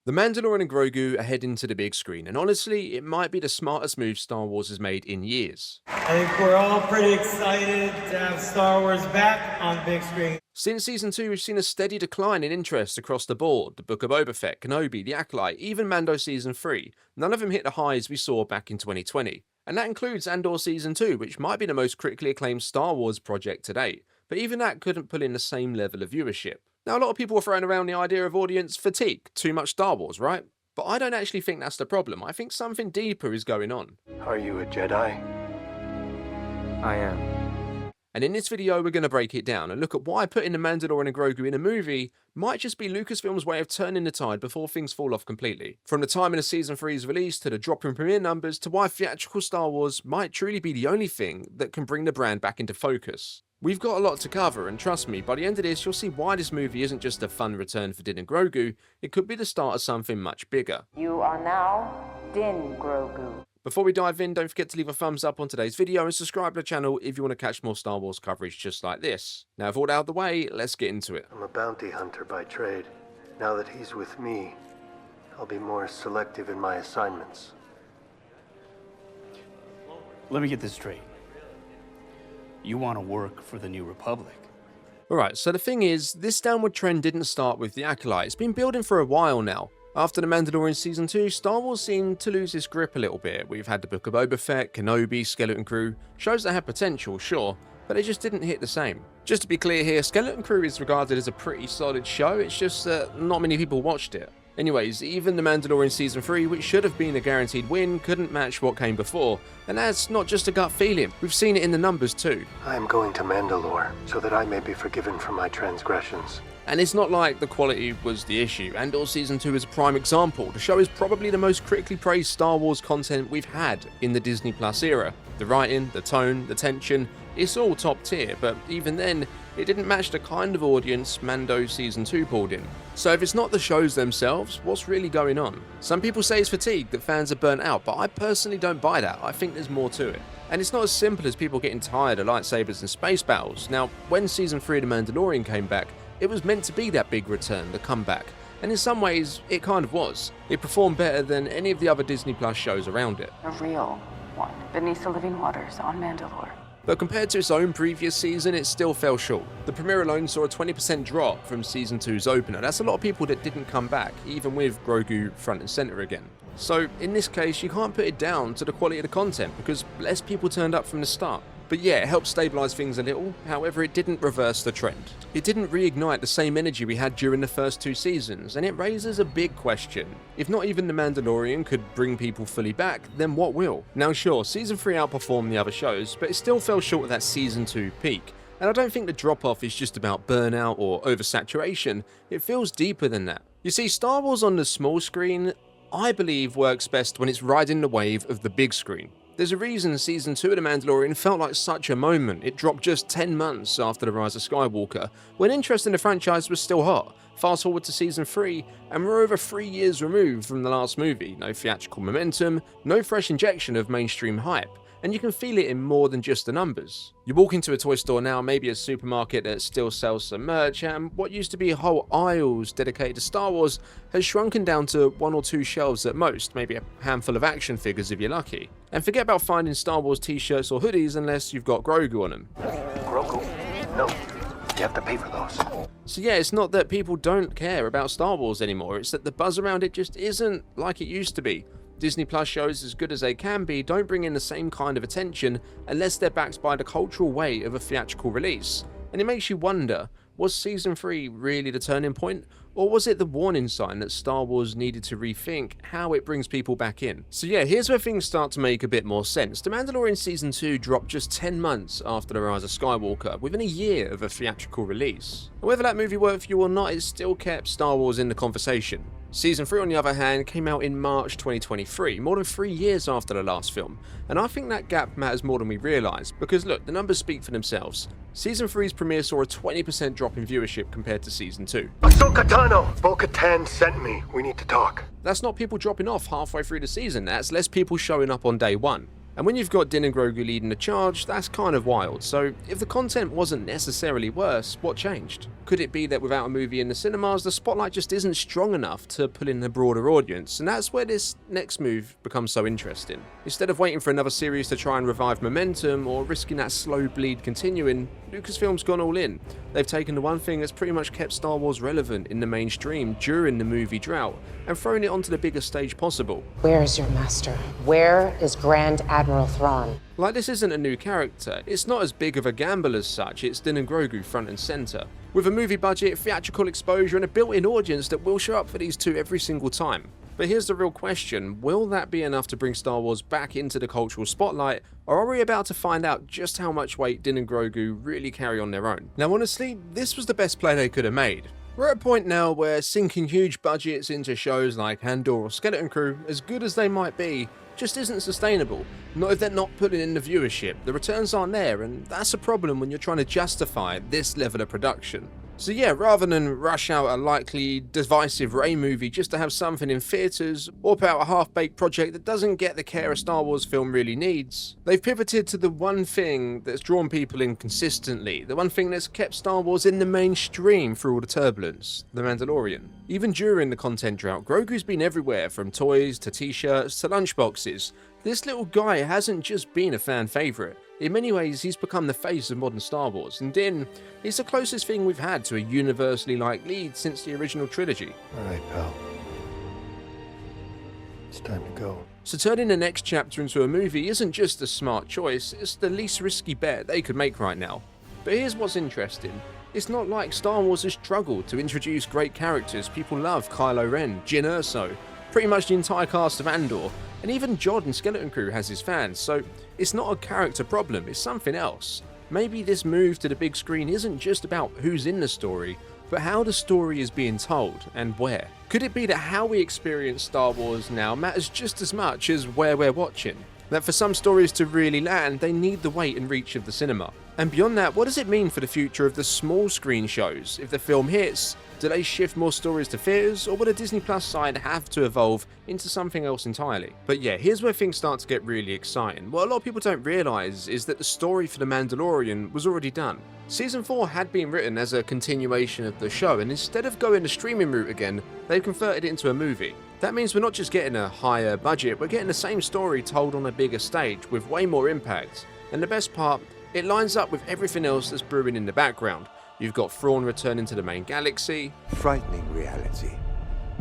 The Mandalorian and Grogu are heading to the big screen, and honestly, it might be the smartest move Star Wars has made in years. I think we're all pretty excited to have Star Wars back on big screen. Since Season 2, we've seen a steady decline in interest across the board. The Book of Boba Fett, Kenobi, The Acolyte, even Mando Season 3. None of them hit the highs we saw back in 2020. And that includes Andor Season 2, which might be the most critically acclaimed Star Wars project to date. But even that couldn't pull in the same level of viewership. Now, a lot of people are throwing around the idea of audience fatigue, too much Star Wars, right? But I don't actually think that's the problem. I think something deeper is going on. Are you a Jedi? I am. And in this video, we're going to break it down and look at why putting the Mandalorian and Grogu in a movie might just be Lucasfilm's way of turning the tide before things fall off completely. From the timing of Season 3's release to the drop in premiere numbers to why theatrical Star Wars might truly be the only thing that can bring the brand back into focus. We've got a lot to cover, and trust me, by the end of this, you'll see why this movie isn't just a fun return for Din and Grogu, it could be the start of something much bigger. You are now Din Grogu. Before we dive in, don't forget to leave a thumbs up on today's video and subscribe to the channel if you want to catch more Star Wars coverage just like this. Now, with all that out of the way, let's get into it. I'm a bounty hunter by trade. Now that he's with me, I'll be more selective in my assignments. Let me get this straight. You want to work for the New Republic? Alright, so the thing is, this downward trend didn't start with The Acolyte. It's been building for a while now. After The Mandalorian Season 2, Star Wars seemed to lose its grip a little bit. We've had the Book of Boba Fett, Kenobi, Skeleton Crew, shows that had potential, sure, but they just didn't hit the same. Just to be clear here, Skeleton Crew is regarded as a pretty solid show, it's just that not many people watched it. Anyways, even The Mandalorian Season 3, which should have been a guaranteed win, couldn't match what came before. And that's not just a gut feeling, we've seen it in the numbers too. I am going to Mandalore, so that I may be forgiven for my transgressions. And it's not like the quality was the issue. Andor Season 2 is a prime example. The show is probably the most critically praised Star Wars content we've had in the Disney Plus era. The writing, the tone, the tension, it's all top tier, but even then, it didn't match the kind of audience Mando Season 2 pulled in. So if it's not the shows themselves, what's really going on? Some people say it's fatigue, that fans are burnt out, but I personally don't buy that. I think there's more to it. And it's not as simple as people getting tired of lightsabers and space battles. Now, when Season 3 of The Mandalorian came back, it was meant to be that big return, the comeback. And in some ways, it kind of was. It performed better than any of the other Disney Plus shows around it. A real one, beneath the living waters on Mandalore. But compared to its own previous season, it still fell short. The premiere alone saw a 20% drop from Season 2's opener. That's a lot of people that didn't come back, even with Grogu front and center again. So in this case, you can't put it down to the quality of the content, because less people turned up from the start. But yeah, it helped stabilise things a little, however it didn't reverse the trend. It didn't reignite the same energy we had during the first two seasons, and it raises a big question. If not even The Mandalorian could bring people fully back, then what will? Now sure, Season 3 outperformed the other shows, but it still fell short of that Season 2 peak. And I don't think the drop-off is just about burnout or oversaturation, it feels deeper than that. You see, Star Wars on the small screen, I believe works best when it's riding the wave of the big screen. There's a reason Season 2 of The Mandalorian felt like such a moment. It dropped just 10 months after The Rise of Skywalker, when interest in the franchise was still hot. Fast forward to Season 3, and we're over 3 years removed from the last movie. No theatrical momentum, no fresh injection of mainstream hype. And you can feel it in more than just the numbers. You walk into a toy store now, maybe a supermarket that still sells some merch, and what used to be whole aisles dedicated to Star Wars has shrunken down to 1 or 2 shelves at most, maybe a handful of action figures if you're lucky. And forget about finding Star Wars t-shirts or hoodies unless you've got Grogu on them. Grogu? No. You have to pay for those. So yeah, it's not that people don't care about Star Wars anymore, it's that the buzz around it just isn't like it used to be. Disney Plus shows, as good as they can be, don't bring in the same kind of attention unless they're backed by the cultural weight of a theatrical release. And it makes you wonder, was Season 3 really the turning point? Or was it the warning sign that Star Wars needed to rethink how it brings people back in? So yeah, here's where things start to make a bit more sense. The Mandalorian Season 2 dropped just 10 months after The Rise of Skywalker, within a year of a theatrical release. And whether that movie worked for you or not, it still kept Star Wars in the conversation. Season 3, on the other hand, came out in March 2023, more than 3 years after the last film, and I think that gap matters more than we realise, because look, the numbers speak for themselves. Season 3's premiere saw a 20% drop in viewership compared to Season 2. Ahsoka Tano! Bo-Katan sent me. We need to talk. That's not people dropping off halfway through the season, that's less people showing up on day one. And when you've got Din and Grogu leading the charge, that's kind of wild. So if the content wasn't necessarily worse, what changed? Could it be that without a movie in the cinemas, the spotlight just isn't strong enough to pull in a broader audience? And that's where this next move becomes so interesting. Instead of waiting for another series to try and revive momentum or risking that slow bleed continuing, Lucasfilm's gone all in. They've taken the one thing that's pretty much kept Star Wars relevant in the mainstream during the movie drought and thrown it onto the biggest stage possible. Where is your master? Where is Grand Admiral Thrawn? Like, this isn't a new character, it's not as big of a gamble as such, it's Din and Grogu front and centre. With a movie budget, theatrical exposure and a built-in audience that will show up for these two every single time. But here's the real question, will that be enough to bring Star Wars back into the cultural spotlight, or are we about to find out just how much weight Din and Grogu really carry on their own? Now honestly, this was the best play they could have made. We're at a point now where sinking huge budgets into shows like Andor or Skeleton Crew, as good as they might be, just isn't sustainable. Not if they're not putting in the viewership, the returns aren't there, and that's a problem when you're trying to justify this level of production. So yeah, rather than rush out a likely divisive Rey movie just to have something in theatres, or put out a half-baked project that doesn't get the care a Star Wars film really needs, they've pivoted to the one thing that's drawn people in consistently, the one thing that's kept Star Wars in the mainstream through all the turbulence, The Mandalorian. Even during the content drought, Grogu's been everywhere, from toys to t-shirts to lunchboxes. This little guy hasn't just been a fan favourite. In many ways, he's become the face of modern Star Wars, and Din is the closest thing we've had to a universally liked lead since the original trilogy. Alright, pal. It's time to go. So turning the next chapter into a movie isn't just a smart choice, it's the least risky bet they could make right now. But here's what's interesting. It's not like Star Wars has struggled to introduce great characters. People love Kylo Ren, Jyn Erso, pretty much the entire cast of Andor, and even Jod in Skeleton Crew has his fans, so it's not a character problem, it's something else. Maybe this move to the big screen isn't just about who's in the story, but how the story is being told and where. Could it be that how we experience Star Wars now matters just as much as where we're watching? That for some stories to really land, they need the weight and reach of the cinema. And beyond that, what does it mean for the future of the small screen shows? If the film hits, do they shift more stories to theaters, or will the Disney Plus side have to evolve into something else entirely? But yeah, here's where things start to get really exciting. What a lot of people don't realise is that the story for The Mandalorian was already done. Season 4 had been written as a continuation of the show, and instead of going the streaming route again, they've converted it into a movie. That means we're not just getting a higher budget, we're getting the same story told on a bigger stage with way more impact. And the best part, it lines up with everything else that's brewing in the background. You've got Thrawn returning to the main galaxy, Frightening reality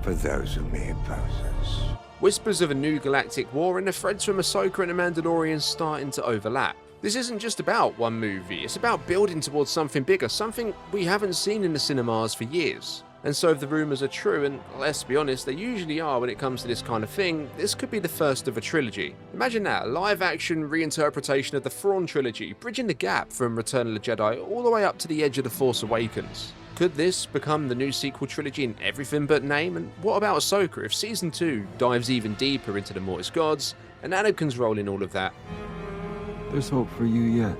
for those who may oppose us. whispers of a new galactic war, and the threads from Ahsoka and the Mandalorian starting to overlap. This isn't just about one movie, it's about building towards something bigger, something we haven't seen in the cinemas for years. And so if the rumours are true, and let's be honest, they usually are when it comes to this kind of thing, this could be the first of a trilogy. Imagine that, a live-action reinterpretation of the Thrawn trilogy, bridging the gap from Return of the Jedi all the way up to the edge of The Force Awakens. Could this become the new sequel trilogy in everything but name? And what about Ahsoka if Season 2 dives even deeper into the Mortis Gods, and Anakin's role in all of that? There's hope for you yet.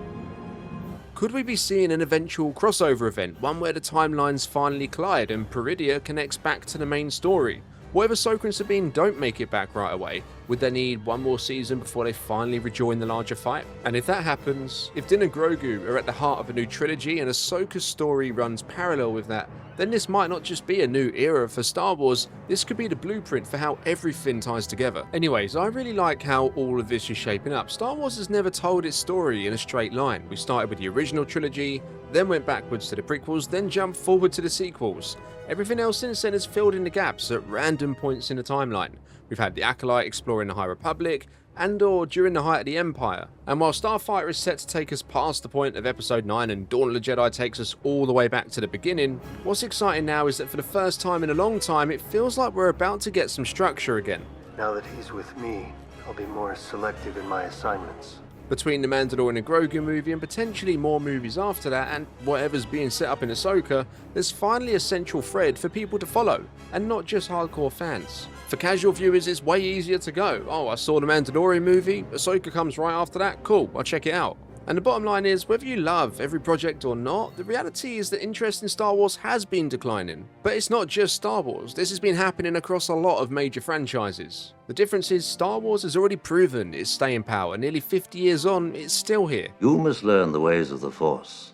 Could we be seeing an eventual crossover event, one where the timelines finally collide and Peridia connects back to the main story? What if Ahsoka and Sabine don't make it back right away? Would they need one more season before they finally rejoin the larger fight? And if that happens, if Din and Grogu are at the heart of a new trilogy and Ahsoka's story runs parallel with that, then this might not just be a new era for Star Wars, this could be the blueprint for how everything ties together. Anyways, I really like how all of this is shaping up. Star Wars has never told its story in a straight line. We started with the original trilogy, then went backwards to the prequels, then jumped forward to the sequels. Everything else since then has filled in the gaps at random points in the timeline. We've had the Acolyte exploring the High Republic, Andor during the height of the Empire. And while Starfighter is set to take us past the point of Episode 9 and Dawn of the Jedi takes us all the way back to the beginning, what's exciting now is that for the first time in a long time, it feels like we're about to get some structure again. Now that he's with me, I'll be more selective in my assignments. Between the Mandalorian and Grogu movie and potentially more movies after that, and whatever's being set up in Ahsoka, there's finally a central thread for people to follow, and not just hardcore fans. For casual viewers, it's way easier to go, oh, I saw the Mandalorian movie, Ahsoka comes right after that, cool, I'll check it out. And the bottom line is, whether you love every project or not, the reality is that interest in Star Wars has been declining. But it's not just Star Wars, this has been happening across a lot of major franchises. The difference is Star Wars has already proven its staying power. Nearly 50 years on, it's still here. You must learn the ways of the Force,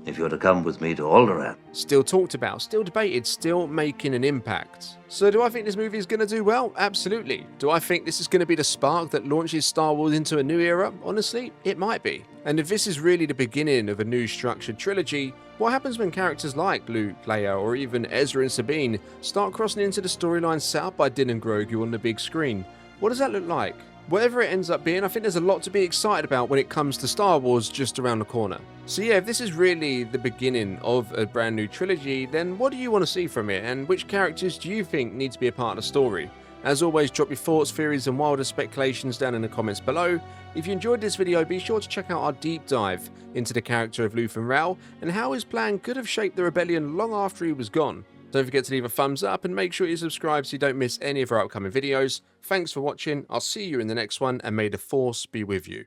if you're to come with me to Alderaan. Still talked about, still debated, still making an impact. So do I think this movie is going to do well? Absolutely. Do I think this is going to be the spark that launches Star Wars into a new era? Honestly, it might be. And if this is really the beginning of a new structured trilogy, what happens when characters like Luke, Leia, or even Ezra and Sabine start crossing into the storyline set up by Din and Grogu on the big screen? What does that look like? Whatever it ends up being, I think there's a lot to be excited about when it comes to Star Wars just around the corner. So yeah, if this is really the beginning of a brand new trilogy, then what do you want to see from it, and which characters do you think need to be a part of the story? As always, drop your thoughts, theories and wilder speculations down in the comments below. If you enjoyed this video, be sure to check out our deep dive into the character of Luthen Rael and how his plan could have shaped the rebellion long after he was gone. Don't forget to leave a thumbs up and make sure you subscribe so you don't miss any of our upcoming videos. Thanks for watching, I'll see you in the next one, and may the Force be with you.